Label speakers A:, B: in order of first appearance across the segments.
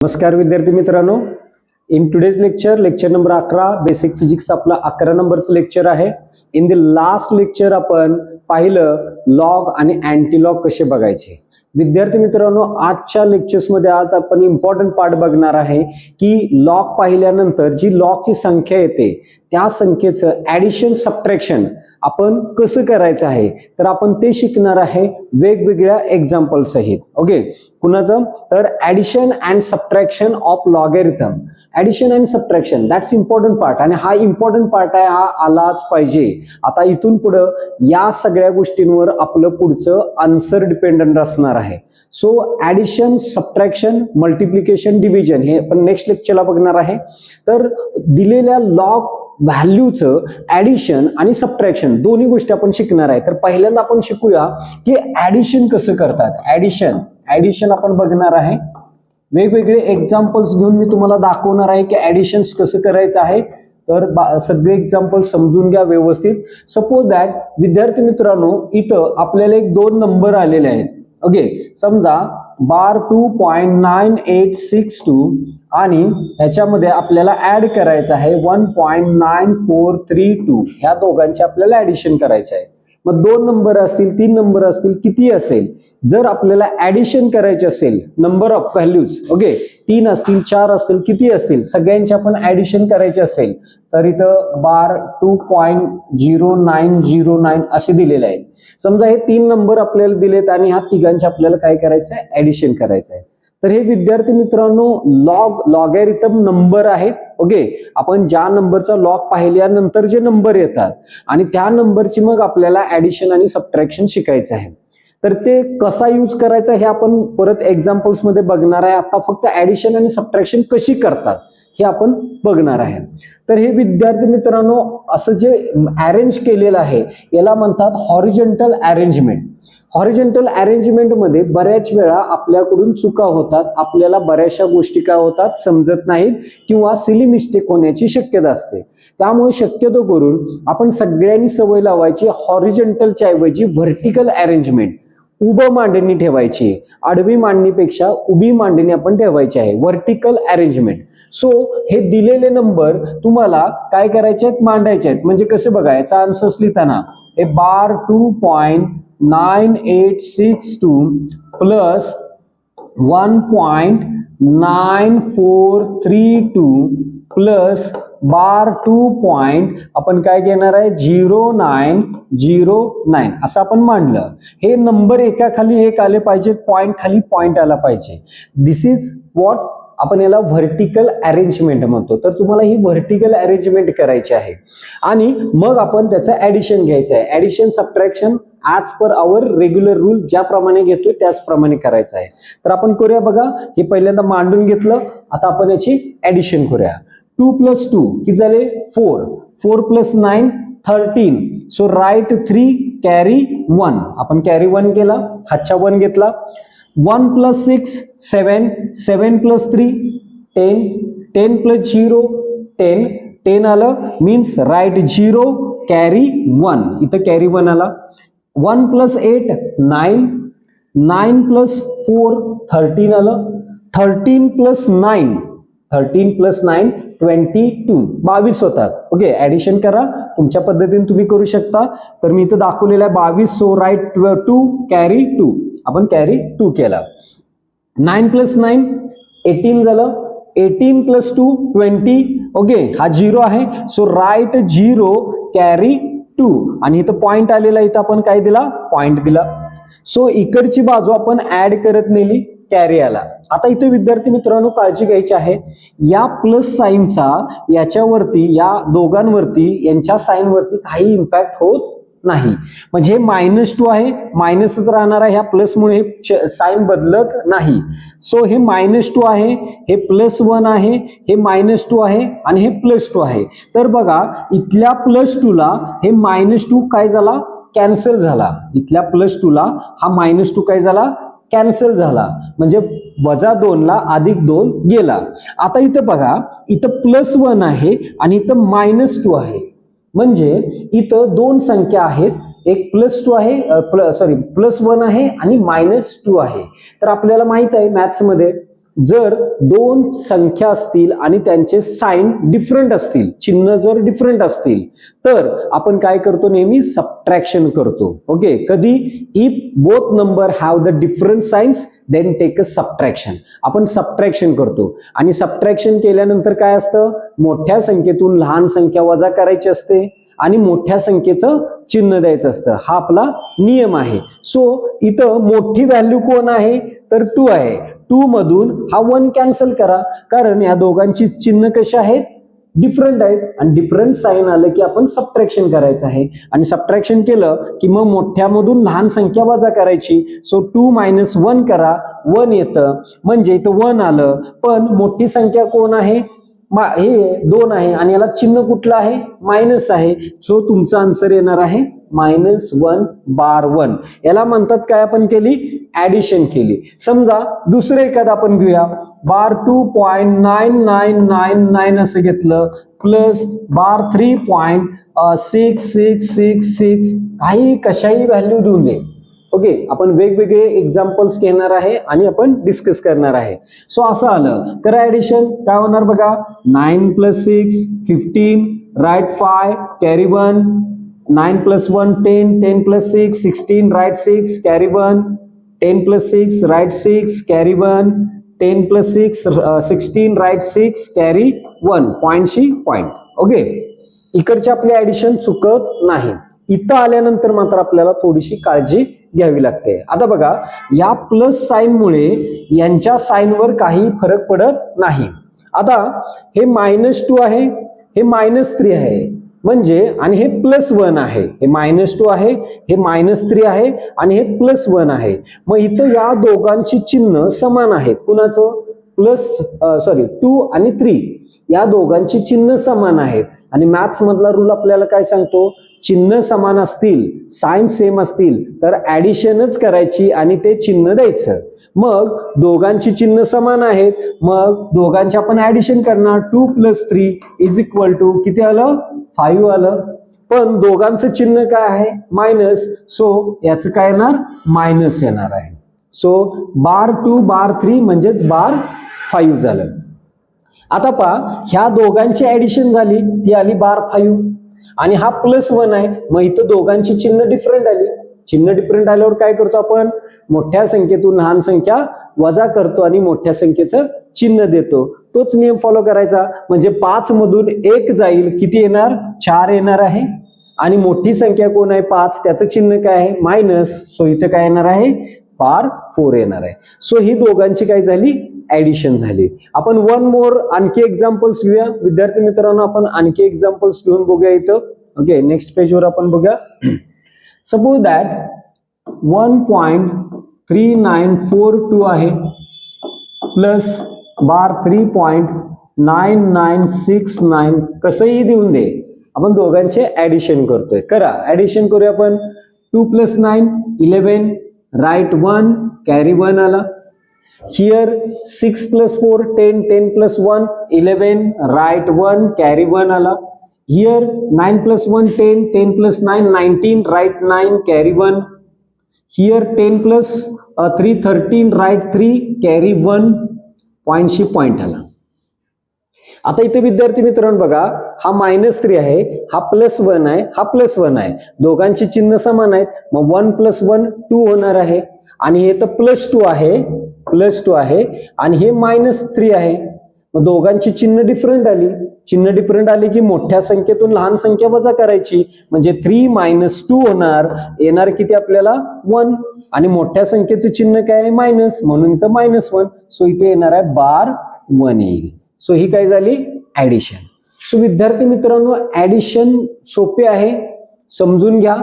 A: नमस्कार विद्यार्थी मित्रांनो, in today's lecture number 11 basic physics आपला 11 नंबरचं लेक्चर आहे. इन द लास्ट लेक्चर आपण पाहिलं लॉग आणि अँटी लॉग कसे बघायचे. विद्यार्थी मित्रांनो, आजच्या लेक्चर्स मध्ये आज आपण इम्पॉर्टंट पार्ट बघणार आहे की लॉग पाहिल्यानंतर जी लॉगची संख्या येते त्या संख्येचं ऍडिशन सबट्रॅक्शन आपण कसं करायचं आहे, तर आपण ते शिकणार आहे वेगवेगळ्या एक्झाम्पल सहित. ओके, कुणाचं तर addition and subtraction of logarithm. Addition and subtraction that's important part आणि हा इम्पॉर्टंट पार्ट आहे, हा आलाच पाहिजे. आता इथून पुढं या सगळ्या गोष्टींवर आपलं पुढचं आन्सर डिपेंडंट असणार आहे. So addition, subtraction, multiplication, division हे आपण नेक्स्ट लेक्चरला बघणार आहे. तर दिलेल्या लॉग व्हॅल्यूचं ऍडिशन आणि सबट्रॅक्शन दोन्ही गोष्टी आपण शिकणार आहे. तर पहिल्यांदा आपण शिकूया की ऍडिशन कसं करतात. ऍडिशन आपण बघणार आहे. वेगवेगळे एक्झाम्पल्स घेऊन मी तुम्हाला दाखवणार आहे की ऍडिशन कसं करायचं आहे. तर सगळे एक्झाम्पल समजून घ्या व्यवस्थित. सपोज दॅट विद्यार्थी मित्रांनो, इथं आपल्याला एक दोन नंबर आलेले आहेत. ओके, समजा बार 2.9862 आणि ह्याच्यामध्ये आपल्याला ऍड करायचं आहे 1.9432. ह्या दोघांचे आपल्याला ऍडिशन करायचे आहे. मग दोन नंबर असतील, तीन नंबर असतील, किती असेल, जर आपल्याला ऍडिशन करायचे असेल नंबर ऑफ व्हॅल्यूज, ओके, 3 असतील, 4 असतील, किती असतील, सगळ्यांचे आपण ऍडिशन करायचे असेल तर इथं बार 2.0909 असे दिलेले आहेत. समजा हे 3 नंबर आपल्याला दिलेत आणि ह्या तिघांचे आपल्याला काय करायचं आहे, ऍडिशन करायचं आहे. तर हे विद्यार्थी मित्रांनो लॉगॅरिथम नंबर आहेत. ओके, आपण ज्या नंबरचा लॉग पाहिल्यानंतर जे नंबर येतात आणि त्या नंबरची मग आपल्याला ऍडिशन आणि सबट्रॅक्शन शिकायचं आहे. तर ते कसा यूज करायचा हे आपण परत एक्झाम्पल्स मध्ये बघणार आहे. आता फक्त ऍडिशन आणि सबट्रॅक्शन कशी करतात हे आपण बघणार आहे. तर हे विद्यार्थी मित्रांनो असं जे अरेंज केलेलं आहे याला म्हणतात हॉरिझॉन्टल अरेंजमेंट. हॉरिझॉन्टल अरेंजमेंट मध्ये बऱ्याच वेळा आपल्याकडून चुका होतात, आपल्याला बऱ्याचशा गोष्टी काय होतात समजत नाहीत किंवा सिली मिस्टेक होण्याची शक्यता असते. त्यामुळे शक्यतो करून आपण सगळ्यांनी सवय लावायची हॉरिझॉन्टलच्या ऐवजी व्हर्टिकल अरेंजमेंट, उभं मांडणी ठेवायची. आडवी मांडणीपेक्षा उभी मांडणी आपण ठेवायची आहे, व्हर्टिकल अरेंजमेंट. सो हे दिलेले नंबर तुम्हाला काय करायचे आहेत, मांडायचे आहेत. म्हणजे कसं बघा, याचा आन्सर्स लिहिताना हे बार 2.9862 प्लस 1.9432 प्लस बार 2. आपण काय घेणार आहे 0909 असं आपण मांडलं. हे नंबर एका खाली एक आले पाहिजेत, पॉइंट खाली पॉइंट आला पाहिजे. दिस इज व्हॉट आपण याला व्हर्टिकल अरेंजमेंट म्हणतो. तर तुम्हाला ही व्हर्टिकल अरेंजमेंट करायची आहे आणि मग आपण त्याचं ऍडिशन घ्यायचं आहे. Addition subtraction as per hour regular rule ज्याप्रमाणे घेतोय त्याचप्रमाणे करायचं आहे. तर आपण करूया बघा. हे पहिल्यांदा मांडून घेतलं, आता आपण याची ऍडिशन करूया. 2 + 2 किती झाले 4. 4 + 9 13. So write 3 carry 1. आपण कॅरी 1 केला, हातच्या 1 घेतला. 1 + 6 7. 7 + 3 10. 10 + 0 10. 10 आलं मीन्स राईट 0 कॅरी 1. इथं कॅरी 1 आला. 1 + 8 9. 9 + 4 13 आलं. 13 + 9 22. 22 होतात. ओके, ऍडिशन करा, तुमच्या पद्धतीने तुम्ही करू शकता. तर मी इथं दाखवलेलं आहे 22. So write 2 carry 2. आपण कॅरी 2 केला. 9 + 9 18 झालं. 18 + 2 20. ओके, हा 0 आहे. So write 0 carry 2. आणि इथं पॉइंट आलेला, इथं आपण काय दिला, पॉइंट दिला. सो इकडची बाजू आपण ऍड करत नेली, कॅरी आला. आता इथे विद्यार्थी मित्रांनो काळजी घ्यायची आहे, या प्लस साईनचा याच्यावरती, या दोघांवरती, यांच्या साईनवरती काही इम्पॅक्ट होत नाही. म्हणजे -2 आहे, मायनसच राहणार आहे. ह्या प्लसमुळे हे साईन बदलत नाही. सो हे -2 आहे, हे +1 आहे, हे -2 आहे आणि हे +2 आहे. तर बघा इथल्या +2 ला हे -2 काय झाला, कॅन्सल झाला. इथल्या +2 ला हा -2 काय झाला, कॅन्सल झाला. म्हणजे -2 ला +2 गेला. आता इथं बघा, इथं +1 आहे आणि इथं -2 आहे. म्हणजे इथं दोन संख्या आहेत, एक +2 आहे, +1 आहे आणि -2 आहे. तर आपल्याला माहित आहे मॅथ्स मध्ये जर दोन संख्या असतील आणि त्यांचे साइन डिफरंट असतील, चिन्ह जर डिफरंट असतील, तर आपण काय करतो, नेहमी सबट्रॅक्शन करतो. ओके, कधी if both number have the different signs then take a subtraction. आपण सबट्रॅक्शन करतो आणि सबट्रॅक्शन केल्यानंतर काय असतं, मोठ्या संख्येतून लहान संख्या वजा करायची असते आणि मोठ्या संख्येचं चिन्ह द्यायचं असतं. हा आपला नियम आहे. सो इथं मोठी व्हॅल्यू कोण आहे, तर 2 आहे. 2 मधून हा 1 कॅन्सल करा, कारण या दोघांची चिन्ह कशी आहेत, डिफरंट आहेत आणि डिफरंट साइन आलं की आपण सबट्रॅक्शन करायचं आहे आणि सबट्रॅक्शन केलं की मग मोठ्यामधून लहान संख्या वजा करायची. सो 2 - 1 करा, 1 येतं, म्हणजे इथं 1 आलं. पण मोठी संख्या कोण आहे, हे 2 आहे आणि याला चिन्ह कुठलं आहे, मायनस आहे. सो तुमचा आन्सर येणार आहे -1 बार 1. याला म्हणतात काय, आपण केली ऍडिशन केली. समजा दुसरं एखादं आपण घेऊया, बार 2.9999 असं घेतलं प्लस बार 3.6666, काही कशाही व्हॅल्यू देऊन दे. ओके, आपण वेगवेगळे एक्झाम्पल्स घेणार आहे आणि आपण डिस्कस करणार आहे. सो असं आलं तर ऍडिशन काय होणार बघा, 9 + 6 15, write 5, carry 1, 9 + 1 10, 10 + 6 16, write 6, carry 1, 10 + 6 write 6, carry 1, 10 + 6 16, write 6, carry 1, पॉइंटशी पॉइंट. ओके, इकडची आपली ऍडिशन चुकत नाही. इथं आल्यानंतर मात्र आपल्याला थोडीशी काळजी घ्यावी लागते. आता बघा, या प्लस साइन मुळे यांच्या साइनवर काही फरक पडत नाही. आता हे -2 आहे, हे -3 आहे, म्हणजे आणि हे +1 आहे. हे -2 आहे, हे -3 आहे आणि हे +1 आहे. मग इथं या दोघांची चिन्ह समान आहेत. कुणाचं, 2 आणि 3 या दोघांची चिन्ह समान आहेत. आणि मॅथ्स मधला रूल आपल्याला काय सांगतो, चिन्ह समान असतील, साइन सेम असतील तर ऍडिशनच करायची आणि ते चिन्ह द्यायचं. मग दोघांची चिन्ह समान आहेत, मग दोघांची आपण ऍडिशन करणार. 2 + 3 = किती आलं, 5 आलं. पण दोघांचं चिन्ह काय आहे, मायनस. सो याचं काय येणार, मायनस येणार आहे. सो बार 2 बार 3 म्हणजेच बार 5 झालं. आता पहा, ह्या दोघांची ऍडिशन झाली, ती आली बार 5 आणि हा +1 आहे, मग इथं दोघांची चिन्ह डिफरंट आली. चिन्ह डिफरंट आल्यावर काय करतो आपण, मोठ्या संख्येतून लहान संख्या वजा करतो आणि मोठ्या संख्येचं चिन्ह देतो. तोच नियम फॉलो करायचा. म्हणजे 5 मधून 1 जाईल, किती येणार, 4 येणार आहे. आणि मोठी संख्या कोण आहे, 5, त्याचं चिन्ह काय आहे, मायनस. सो इथं काय येणार आहे, बार 4 येणार आहे. सो ही दोघांची काय झाली, ऍडिशन झाली. आपण वन मोर आणखी एक्झाम्पल्स घेऊया विद्यार्थी मित्रांनो. आपण आणखी एक्झाम्पल्स घेऊन बघूया इथं. ओके, नेक्स्ट पेजवर आपण बघूया. सपोज दॅट 1.3942 आहे प्लस बार 3.9969, कसंही देऊन दे, आपण दोघांचे ऍडिशन करतोय. करा, ऍडिशन करूया आपण. 2 + 9 11, राईट 1, कॅरी 1 आला. Here 6 + 4 10, 10 + 1 11, right 1, carry 1 आला. Here 9 + 1 10, 10 + 9 19, right 9, carry 1. Here 10 + 3 13, right 3, carry 1, पॉइंटशी पॉइंट आला. आता इथे विद्यार्थी मित्रांनो बघा, हा -3 आहे, हा +1 आहे, हा +1 आहे. दोघांची चिन्ह समान आहेत, मग 1 + 1 2 होणार आहे. आणि हे तर +2 आहे, +2 आहे आणि हे -3 आहे. मग दोघांची चिन्ह डिफरंट आली. चिन्ह डिफरंट आली की मोठ्या संख्येतून लहान संख्या वजा करायची, म्हणजे 3 - 2 होणार. येणार किती आपल्याला, 1. आणि मोठ्या संख्येचं चिन्ह काय आहे, मायनस, म्हणून इथं -1. सो इथे येणार आहे बार 1 येईल. सो ही काय झाली, ऍडिशन. सो विद्यार्थी मित्रांनो, ऍडिशन सोपे आहे, समजून घ्या.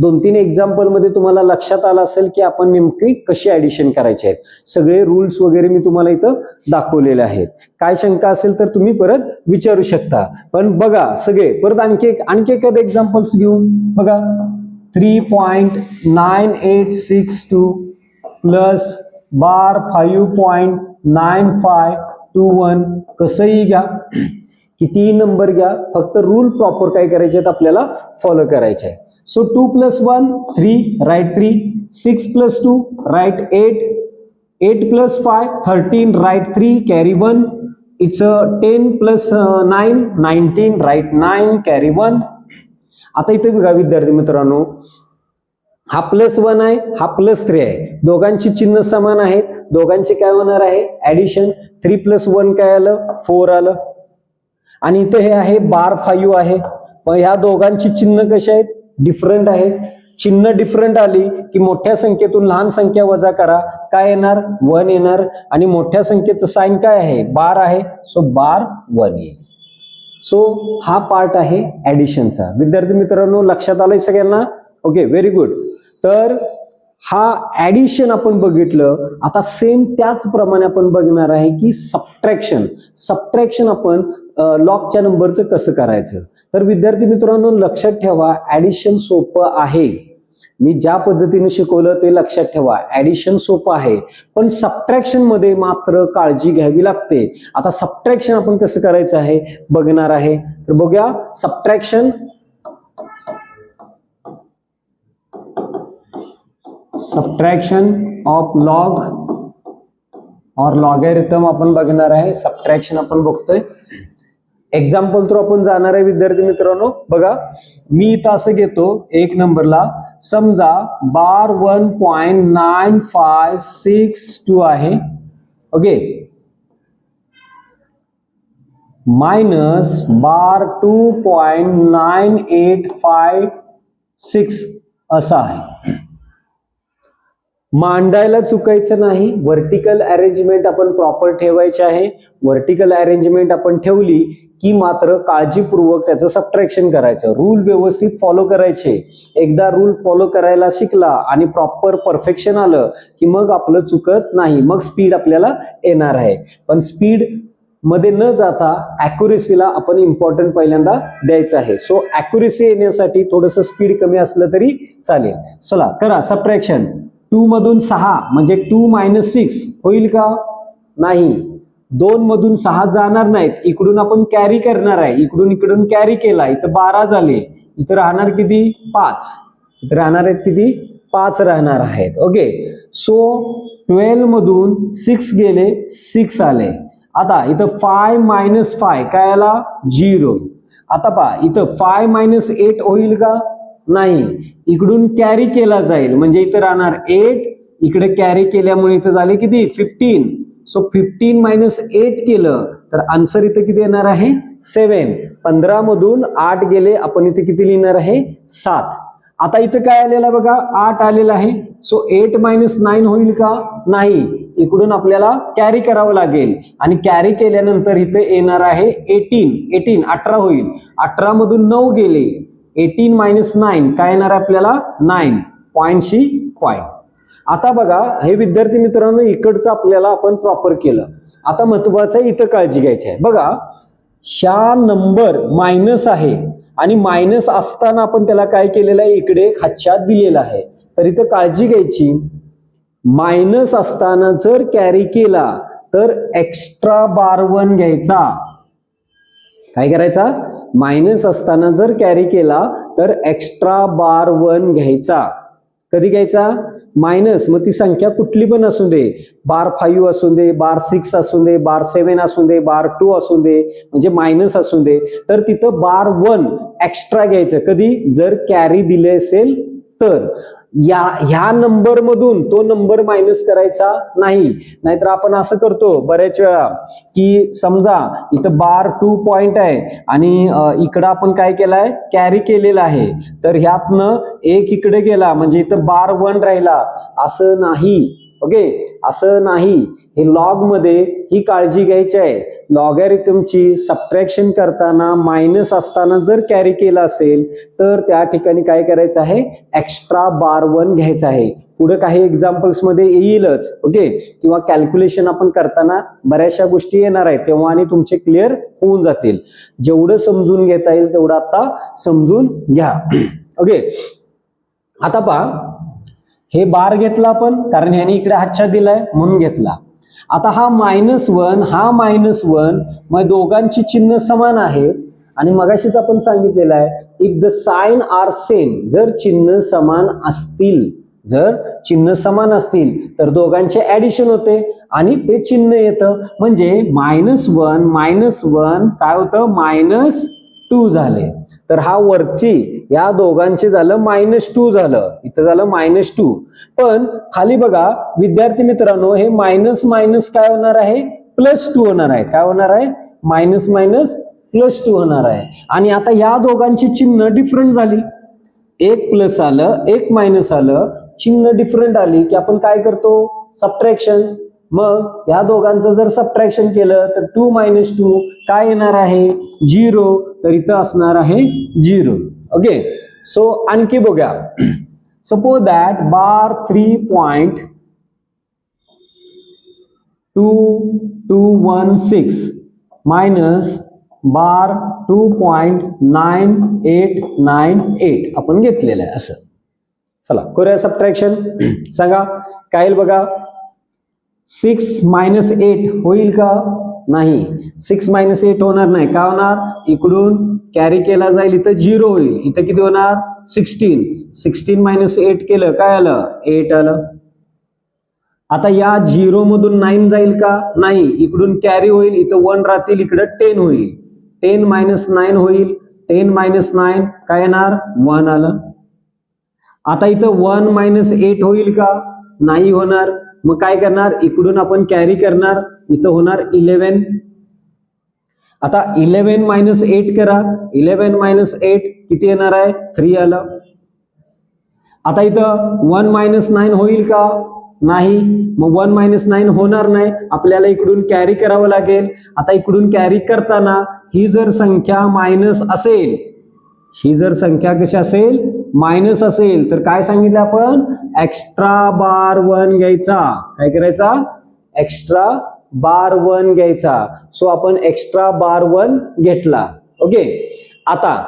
A: 2-3 एक्झाम्पल मध्ये तुम्हाला लक्षात आलं असेल की आपण नेमकी कशी ऍडिशन करायची आहेत. सगळे रूल्स वगैरे मी तुम्हाला इथं दाखवलेले आहेत. काय शंका असेल तर तुम्ही परत विचारू शकता. पण बघा सगळे परत आणखी एखादं एक्झाम्पल्स घेऊन बघा. 3.9862 प्लस बार 5.9521, कसंही घ्या, कितीही नंबर घ्या, फक्त रूल प्रॉपर काय करायचे आहेत आपल्याला, फॉलो करायचे आहे. So 2 + 1 3, right 3, 6 + 2, right 8, 8 plus 5 13, write 3, carry 1. It's 10 plus 9 19, write 9, carry 1. आता इथे बघा विद्यार्थी मित्रांनो, हा +1 आहे, हा +3 आहे, दोघांची चिन्ह समान आहेत, दोघांचे काय होणार आहे ऍडिशन. 3 + 1 काय आलं 4 आलं. आणि इथे हे आहे बार 5 आहे, पण ह्या दोघांची चिन्ह कशी आहेत डिफरंट आहेत. चिन्ह डिफरंट आली की मोठ्या संख्येतून लहान संख्या वजा करा, काय येणार 1 येणार. आणि मोठ्या संख्येचं साइन काय आहे बार आहे, सो बार 1 येईल. सो हा पार्ट आहे ऍडिशनचा. विद्यार्थी मित्रांनो लक्षात आलंय सगळ्यांना? Okay, very good. तर हा ऍडिशन आपण बघितलं. आता सेम त्याचप्रमाणे आपण बघणार आहे की सबट्रॅक्शन आपण लॉगच्या नंबरचं कसं करायचं. तर विद्यार्थी मित्रांनो लक्षात ठेवा, ऍडिशन सोपं आहे. मी ज्या पद्धतीने शिकवलं ते लक्षात ठेवा, ऍडिशन सोपं आहे, पण सबट्रॅक्शन मध्ये मात्र काळजी घ्यावी लागते. आता सबट्रॅक्शन आपण कसं करायचं आहे बघणार आहे. तर बघूया सबट्रॅक्शन. सबट्रॅक्शन ऑफ लॉग और लॉगॅरिथम आपण बघणार आहे. सबट्रॅक्शन आपण बघतोय. एक्झाम्पल थ्रू आपण जाणार आहे विद्यार्थी मित्रांनो. बघा मी इथं असं घेतो 1 नंबरला, समजा बार 1.9562 आहे, ओके, मायनस बार 2.9856 असा आहे. मांडायला चुकायचं नाही, व्हर्टिकल अरेंजमेंट आपण प्रॉपर ठेवायचे आहे. व्हर्टिकल अरेंजमेंट आपण ठेवली की मात्र काळजीपूर्वक त्याचं सबट्रॅक्शन करायचं. रूल व्यवस्थित फॉलो करायचे. एकदा रूल फॉलो करायला शिकला आणि प्रॉपर परफेक्शन आलं की मग आपलं चुकत नाही, मग स्पीड आपल्याला येणार आहे. पण स्पीड मध्ये न जाता ॲक्युरेसीला आपण इम्पॉर्टंट पहिल्यांदा द्यायचं आहे. सो ॲक्युरेसी येण्यासाठी थोडंसं स्पीड कमी असलं तरी चालेल. चला करा सबट्रॅक्शन. 2 मधून 6 म्हणजे 2 - 6 होईल का? नाही. 2 मधून 6 जाणार नाहीत, इकडून आपण कॅरी करणार आहे. इकडून कॅरी केला, इथं 12 झाले, इथं राहणार किती 5, इथं राहणार आहेत किती 5 राहणार आहेत. ओके, सो 12 मधून 6 गेले, 6 आले. आता इथं 5 - 5 काय आला 0. आता पहा इथं 5 - 8 होईल का? नाही. इकडून कॅरी केला जाईल म्हणजे इथं राहणार 8, इकडे कॅरी केल्यामुळे इथं झाले किती 15. सो 15 - 8 केलं तर आन्सर इथं किती येणार आहे 7. 15 मधून 8 गेले, आपण इथे किती लिहिणार आहे 7. आता इथं काय आलेलं बघा 8 आलेलं आहे. सो 8 - 9 होईल का? नाही. इकडून आपल्याला कॅरी करावं लागेल आणि कॅरी केल्यानंतर इथे येणार आहे 18 18 होईल. 18 मधून 9 गेले, 18 - 9 काय येणार आपल्याला 9. पॉइंटशी पॉइंट. आता बघा हे विद्यार्थी मित्रांनो इकडचं आपल्याला आपण प्रॉपर केलं. आता महत्वाचं इथं काळजी घ्यायची आहे. बघा ह्या नंबर मायनस आहे आणि मायनस असताना आपण त्याला काय केलेलं आहे इकडे हातच्यात दिलेला आहे. तर इथं काळजी घ्यायची, मायनस असताना जर कॅरी केला तर एक्स्ट्रा बार 1 घ्यायचा. काय करायचा? मायनस असताना जर कॅरी केला तर एक्स्ट्रा बार 1 घ्यायचा. कधी घ्यायचा? मायनस, मग ती संख्या कुठली पण असू दे, बार 5 असू दे, बार 6 असू दे, बार 7 असू दे, बार 2 असू दे, म्हणजे मायनस असू दे, तर तिथं बार 1 एक्स्ट्रा घ्यायचं. कधी? जर कॅरी दिले असेल तर. ह्या नंबर मधून तो नंबर मायनस करायचा नाही. नाहीतर आपण असं करतो बऱ्याच वेळा की समजा इथं बार 2 पॉइंट आहे आणि इकडं आपण काय केलाय कॅरी केलेला आहे, तर ह्यातनं 1 इकडे गेला म्हणजे इथं बार 1 राहिला. असं नाही. ओके, असं नाही. हे लॉग मध्ये ही काळजी घ्यायची आहे. लॉगॅरिथमची सबट्रॅक्शन करताना मायनस असताना जर कॅरी केला असेल तर त्या ठिकाणी काय करायचं आहे एक्स्ट्रा बार 1 घ्यायचं आहे. पुढे काही एक्झाम्पल्स मध्ये येईलच. ओके, किंवा कॅल्क्युलेशन आपण करताना बऱ्याचशा गोष्टी येणार आहेत तेव्हा आणि तुमचे क्लिअर होऊन जातील. जेवढं समजून घेता येईल तेवढं आता समजून घ्या. ओके, आता पहा हे बार घेतला आपण कारण ह्याने इकडे हातच्या दिलाय म्हणून घेतला. आता हा -1 हा -1 मग दोघांची चिन्ह समान आहेत आणि मगाशीच आपण सांगितलेलं आहे if the sign are same, जर चिन्ह समान असतील, जर चिन्ह समान असतील तर दोघांचे ऍडिशन होते आणि ते चिन्ह येतं, म्हणजे -1 काय होतं, -2 झाले. तर हा वरची या दोघांचे झालं -2 झालं, इथं झालं -2. पण खाली बघा विद्यार्थी मित्रांनो, हे मायनस मायनस काय होणार आहे, +2 होणार आहे. काय होणार आहे, मायनस मायनस +2 होणार आहे. आणि आता या दोघांची चिन्ह डिफरंट झाली, एक प्लस आलं एक मायनस आलं, चिन्ह डिफरंट आली की आपण काय करतो, सबट्रॅक्शन. मग या दोघांचं जर सबट्रॅक्शन केलं तर 2 - 2 काय येणार आहे, 0. तर इथं असणार आहे 0. ओके, सो आणखी बघूया. सपोज दॅट बार 3.2216 मायनस बार 2.9898 आपण घेतलेलं आहे असं. चला करूया सबट्रॅक्शन. सांगा काय येईल बघा. 6 - 8 होईल का, नाही. 6 - 8 होणार नाही. काय होणार, इकडून कॅरी केला जाईल, इथं 0 होईल. इथं किती होणार, 16. 16 - 8 केलं काय आलं, 8 आलं. आता या 0 मधून 9 जाईल का, नाही. इकडून कॅरी होईल, इथं 1 राहतील, इकडं 10 होईल. 10 - 9 होईल. 10 - 9 काय येणार, 1 आलं. आता इथं 1 - 8 होईल का, नाही होणार. मग काय करणार, इकडून आपण कॅरी करणार, इथं होणार 11. आता 11 - 8 करा. 11 - 8 किती येणार आहे, 3 आलं. आता इथं 1 - 9 होईल का, नाही. मग 1 - 9 होणार नाही, आपल्याला इकडून कॅरी करावं लागेल. आता इकडून कॅरी करताना ही जर संख्या मायनस असेल, ही जर संख्या कशी असेल, मायनस असेल, तर काय सांगितलं आपण, एक्स्ट्रा बार 1 घ्यायचा. काय करायचा, एक्स्ट्रा बार 1 घ्यायचा. सो आपण एक्स्ट्रा बार 1 घेतला. ओके, आता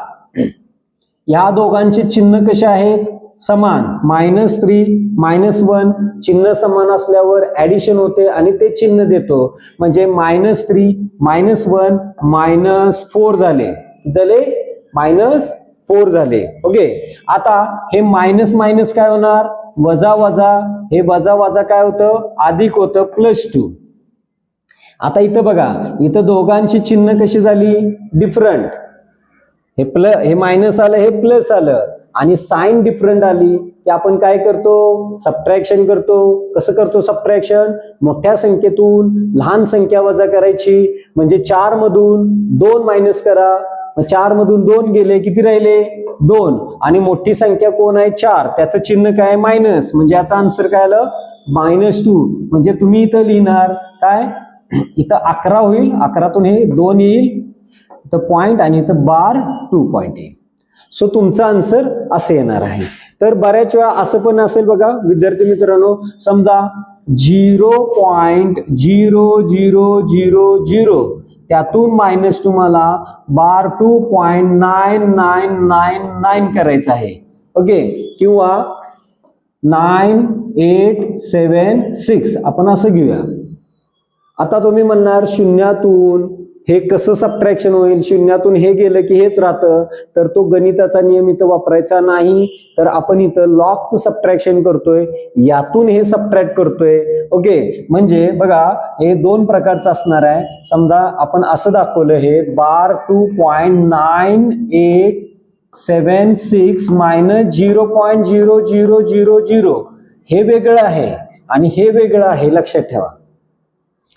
A: या दोघांचे चिन्ह कसे आहेत, समान. -3 - 1 चिन्ह समान असल्यावर ऍडिशन होते आणि ते चिन्ह देतो, म्हणजे -3 - 1 -4 झाले. -4 झाले. ओके, आता हे मायनस मायनस काय होणार, वजा वजा. हे वजा वजा काय होतं, अधिक होतं, +2. आता इथं बघा, इथं दोघांची चिन्ह कशी झाली, डिफरंट. हे मायनस आलं, हे प्लस आलं, आणि साइन डिफरंट आली की आपण काय करतो, सबट्रॅक्शन करतो. कसं करतो सबट्रॅक्शन, मोठ्या संख्येतून लहान संख्या वजा करायची, म्हणजे 4 मधून 2 मायनस करा. 4 मधून 2 गेले, किती राहिले, 2. आणि मोठी संख्या कोण आहे, 4, त्याचं चिन्ह काय, मायनस, म्हणजे याचा आन्सर काय आलं, -2. म्हणजे तुम्ही इथं लिहिणार काय, इथं 11 होईल, 11तून हे 2 येईल, इथं पॉइंट, आणि इथं बार 2 पॉइंट येईल. सो तुमचा आन्सर असं येणार आहे. तर बऱ्याच वेळा असं पण असेल बघा विद्यार्थी मित्रांनो, समजा 0.0000 त्यातून मायनस तुम्हाला बार 2.9999 करायचं आहे. ओके, किंवा 9876 आपण असं घेऊया. आता तुम्ही म्हणणार शून्यातून हे कसं सबट्रॅक्शन होईल, शून्यातून हे गेलं की हेच राहतं, तर तो गणिताचा नियम इथं वापरायचा नाही. तर आपण इथं लॉगचं सबट्रॅक्शन करतोय, यातून हे सबट्रॅक्ट करतोय. ओके, म्हणजे बघा हे 2 प्रकारचं असणार आहे. समजा आपण असं दाखवलं, हे बार 2.9876 - 0.0000 हे वेगळं आहे आणि हे वेगळं आहे, लक्षात ठेवा.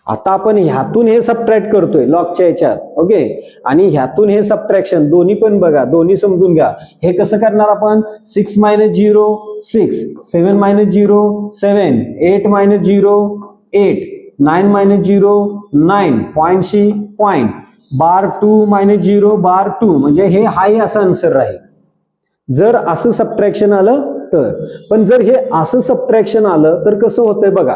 A: आता आपण ह्यातून हे सबट्रॅक्ट करतोय लॉगच्या ह्याच्यात. ओके, आणि ह्यातून हे सबट्रॅक्शन, दोन्ही पण बघा, दोन्ही समजून घ्या. हे कसं करणार आपण, 6 - 0 6, 7 - 0 7, 8 - 0 8, 9 - 0 9, पॉइंटशी पॉइंट, बार 2 - 0 बार 2, म्हणजे हे हाय असं आन्सर राहील जर असं सबट्रॅक्शन आलं तर. पण जर हे असं सबट्रॅक्शन आलं तर कसं होतंय बघा,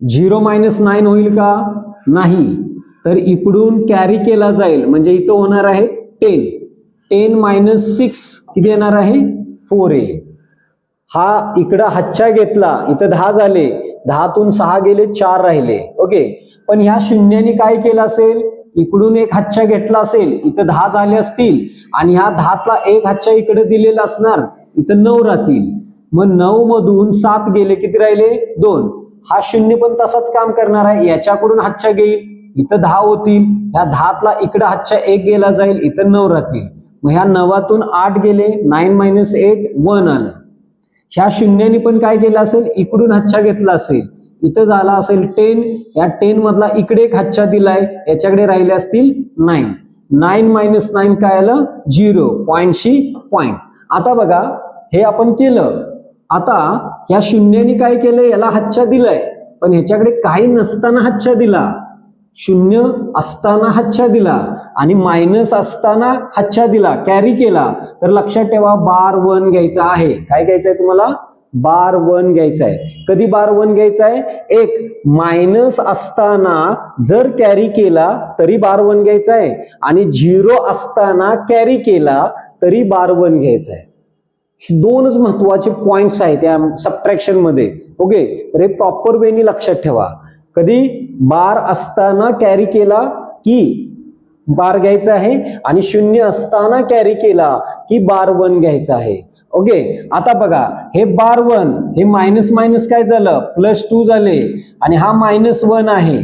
A: 0 - 9 होईल का, नाही. तर इकडून कॅरी केला जाईल, म्हणजे इथं होणार आहे 10. 10 - 6 किती येणार आहे, 4 येईल. हा इकडं हातच्या घेतला, इथं 10 झाले, 10तून 6 गेले, 4 राहिले. ओके, पण ह्या शून्याने काय केलं असेल, इकडून एक हातच्या घेतला असेल, इथं 10 झाले असतील, आणि ह्या 10तला एक हातच्या इकडे दिलेला असणार, इथं 9 राहतील. मग 9 मधून 7 गेले, किती राहिले? 2. हा शून्य पण तसाच काम करणार आहे, याच्याकडून हातच्या घेईल, इथं 10 होतील, ह्या 10तला इकडे हातच्या 1 गेला जाईल, इथं 9 राहतील. मग ह्या 9तून 8 गेले, 9 - 8 1 आलं. ह्या शून्याने पण काय केलं असेल? इकडून हातच्या घेतला असेल, इथं झाला असेल 10, या 10 मधला इकडे एक हातच्या दिलाय, याच्याकडे राहिले असतील 9. 9 - 9 काय आलं? 0. पॉइंटशी पॉइंट. आता बघा, हे आपण केलं. आता ह्या शून्याने काय केलं? याला हातच्या दिलाय, पण ह्याच्याकडे काही नसताना हातच्या दिला, 0 असताना हातच्या दिला आणि मायनस असताना हातच्या दिला, कॅरी केला, तर लक्षात ठेवा बार 1 घ्यायचा आहे. काय घ्यायचंय तुम्हाला? बार 1 घ्यायचा आहे. कधी बार 1 घ्यायचा आहे? एक मायनस असताना जर कॅरी केला तरी बार 1 घ्यायचा आहे, आणि 0 असताना कॅरी केला तरी बार 1 घ्यायचा आहे. हे दोनच महत्वाचे पॉइंट्स आहेत या सबट्रॅक्शन मध्ये. ओके, तर हे प्रॉपर वेनी लक्षात ठेवा. कधी बार असताना कॅरी केला की बार घ्यायचा आहे, आणि 0 असताना कॅरी केला की बार 1 घ्यायचा आहे. ओके, आता बघा, हे बार 1 हे मायनस मायनस काय झालं? +2 झाले, आणि हा -1 आहे,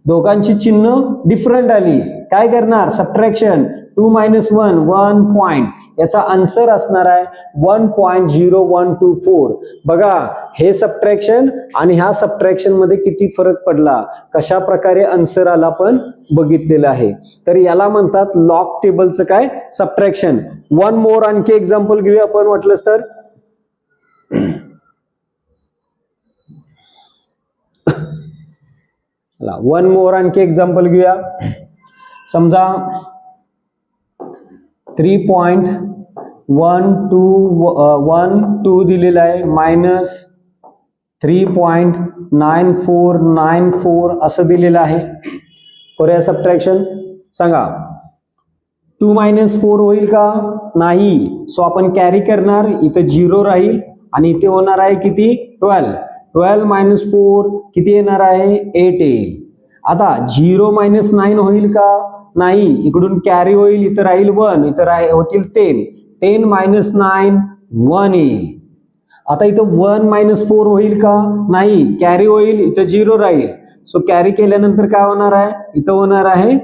A: दोघांची चिन्ह डिफरंट आली. काय करणार? सबट्रॅक्शन. 2 - 1 1 पॉइंट, याचा आन्सर असणार आहे 1.0124. बघा, हे सबट्रॅक्शन आणि ह्या सबट्रॅक्शन मध्ये किती फरक पडला, कशा प्रकारे आन्सर आला पण बघितलेलं आहे. तर याला म्हणतात लॉग टेबलचं काय? सबट्रॅक्शन. वन मोर आणखी एक्झाम्पल घेऊया आपण म्हटलंच तर. वन मोर आणखी एक्झाम्पल घेऊया. समजा 3.1212 दिलेला आहे, -3.9494 असं दिलेलं आहे. करूया सबट्रॅक्शन. सांगा, 2 - 4 होईल का? नाही. सो आपण कॅरी करणार, इथं 0 राहील, आणि इथे होणार आहे किती? 12. 12 - 4 किती येणार आहे? 8 येईल. आता 0 - 9 होईल का? नाही. इकडून कॅरी होईल, इथं राहील 1, इथं होतील 10. 10 - 9 1 येईल. आता इथं 1 - 4 होईल का? नाही. कॅरी होईल, इथं 0 राहील. सो कॅरी केल्यानंतर काय होणार आहे? इथं होणार आहे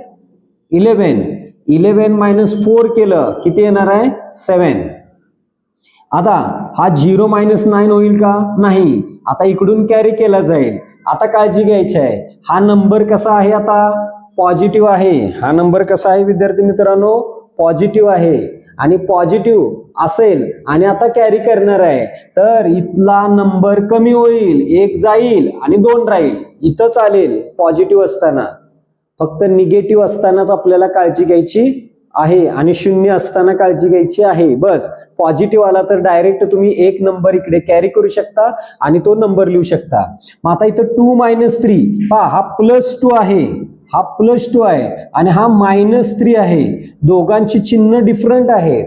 A: 11. 11 - 4 केलं, किती येणार आहे? 7. आता हा 0 - 9 होईल का? नाही. आता इकडून कॅरी केला जाईल. आता काळजी घ्यायची आहे, हा नंबर कसा आहे? आता पॉझिटिव्ह आहे. हा नंबर कसा आहे विद्यार्थी मित्रांनो? पॉझिटिव्ह आहे. आणि पॉझिटिव्ह असेल आणि आता कॅरी करणार आहे, तर इथला नंबर कमी होईल, 1 जाईल आणि 2 राहील. इथं चालेल पॉझिटिव्ह असताना, फक्त निगेटिव्ह असतानाच आपल्याला काळजी घ्यायची आहे, आणि 0 असताना काळजी घ्यायची आहे. बस. पॉझिटिव्ह आला तर डायरेक्ट तुम्ही एक नंबर इकडे कॅरी करू शकता आणि तो नंबर लिहू शकता. मग आता इथं 2 - 3 पहा, हा +2 आहे, हा +2 आहे, आणि हा -3 आहे. दोघांची चिन्ह डिफरंट आहेत.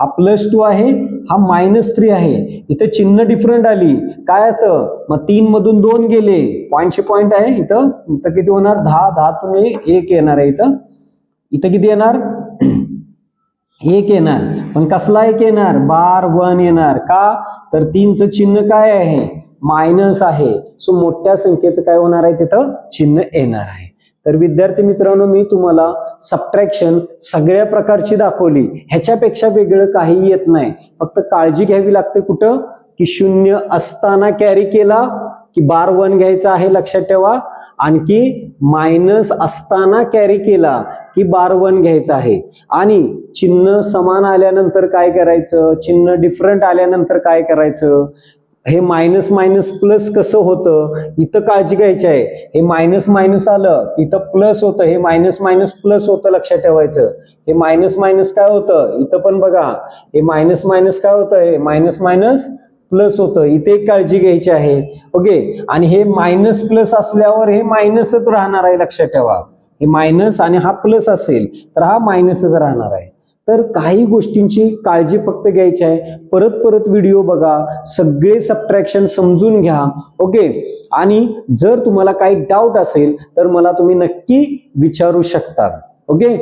A: हा +2 आहे, हा -3 आहे. इथं चिन्ह डिफरंट आली, काय होतं? मग 3 मधून 2 गेले, पॉइंटशी पॉइंट आहे. इथं किती होणार? 10. 10 तुम्ही 1 येणार आहे. इथं किती येणार? 1 येणार. पण कसला 1 येणार? बार 1 येणार. का? तर 3चं चिन्ह काय आहे? मायनस आहे. सो मोठ्या संख्येचं काय होणार आहे? तिथं चिन्ह येणार आहे. तर विद्यार्थी मित्रांनो, मी तुम्हाला सबट्रॅक्शन सगळ्या प्रकारची दाखवली, ह्याच्यापेक्षा वेगळं काही येत नाही. फक्त काळजी घ्यावी लागते कुठं? की 0 असताना कॅरी केला की बार 1 घ्यायचा आहे, लक्षात ठेवा. आणखी मायनस असताना कॅरी केला की बार 1 घ्यायचा आहे. आणि चिन्ह समान आल्यानंतर काय करायचं? चिन्ह डिफरंट आल्यानंतर काय करायचं? हे मायनस मायनस प्लस कसं होतं, इथं काळजी घ्यायची आहे. हे मायनस मायनस आलं, इथं प्लस होतं, हे मायनस मायनस प्लस होतं, लक्षात ठेवायचं. हे मायनस मायनस काय होतं? इथं पण बघा, हे मायनस मायनस काय होतं? हे मायनस मायनस प्लस होतं, इथे एक काळजी घ्यायची आहे. ओके, आणि हे मायनस प्लस असल्यावर हे मायनसच राहणार आहे, लक्षात ठेवा. हे मायनस आणि हा प्लस असेल तर हा मायनसच राहणार आहे. तर काही गोष्टींची काळजी फक्त घ्यायची आहे. परत परत व्हिडिओ बघा, सगळे सबट्रॅक्शन समजून घ्या. ओके, आणि जर तुम्हाला काही डाऊट असेल तर मला तुम्ही नक्की विचारू शकता. ओके,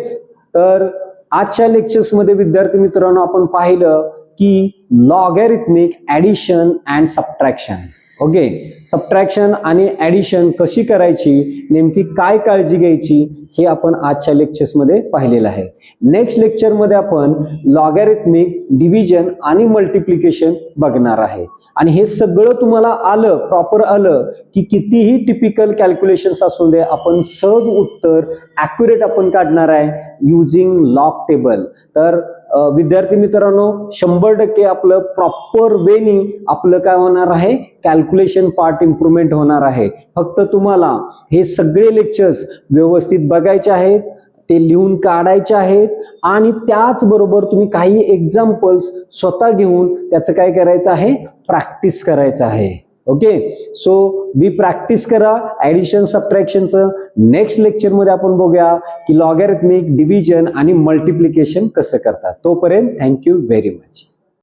A: तर आजच्या लेक्चर्स मध्ये विद्यार्थी मित्रांनो आपण पाहिलं की logarithmic addition and subtraction. Okay, subtraction आणि ॲडिशन कशी करायची, नेमकी काय काळजी घ्यायची, हे आपण आजच्या लेक्चर्समध्ये पाहिलेलं आहे. नेक्स्ट लेक्चरमध्ये आपण लॉगॅरिथमिक डिव्हिजन आणि मल्टिप्लिकेशन बघणार आहे. आणि हे सगळं तुम्हाला आलं, प्रॉपर आलं की कितीही टिपिकल कॅल्क्युलेशन्स असू दे, आपण सहज उत्तर ॲक्युरेट आपण काढणार आहे युजिंग लॉग टेबल. तर विद्यार्थी मित्रांनो, 100% आपलं प्रॉपर वेनी आपलं काय होणार आहे, कॅल्क्युलेशन पार्ट इम्प्रूव्हमेंट होणार आहे. फक्त तुम्हाला हे सगळे लेक्चर्स व्यवस्थित बघायचे आहेत, ते लिहून काढायचे आहेत आणि त्याचबरोबर तुम्ही काही एक्झाम्पल्स स्वतः घेऊन त्याचं काय करायचं आहे, प्रॅक्टिस करायचं आहे. ओके, सो बी प्रॅक्टिस करा ऍडिशन सबट्रॅक्शनचं. नेक्स्ट लेक्चरमध्ये आपण बघूया की लॉगॅरिथमिक डिव्हिजन आणि मल्टिप्लिकेशन कसं करतात. तोपर्यंत थँक्यू व्हेरी मच.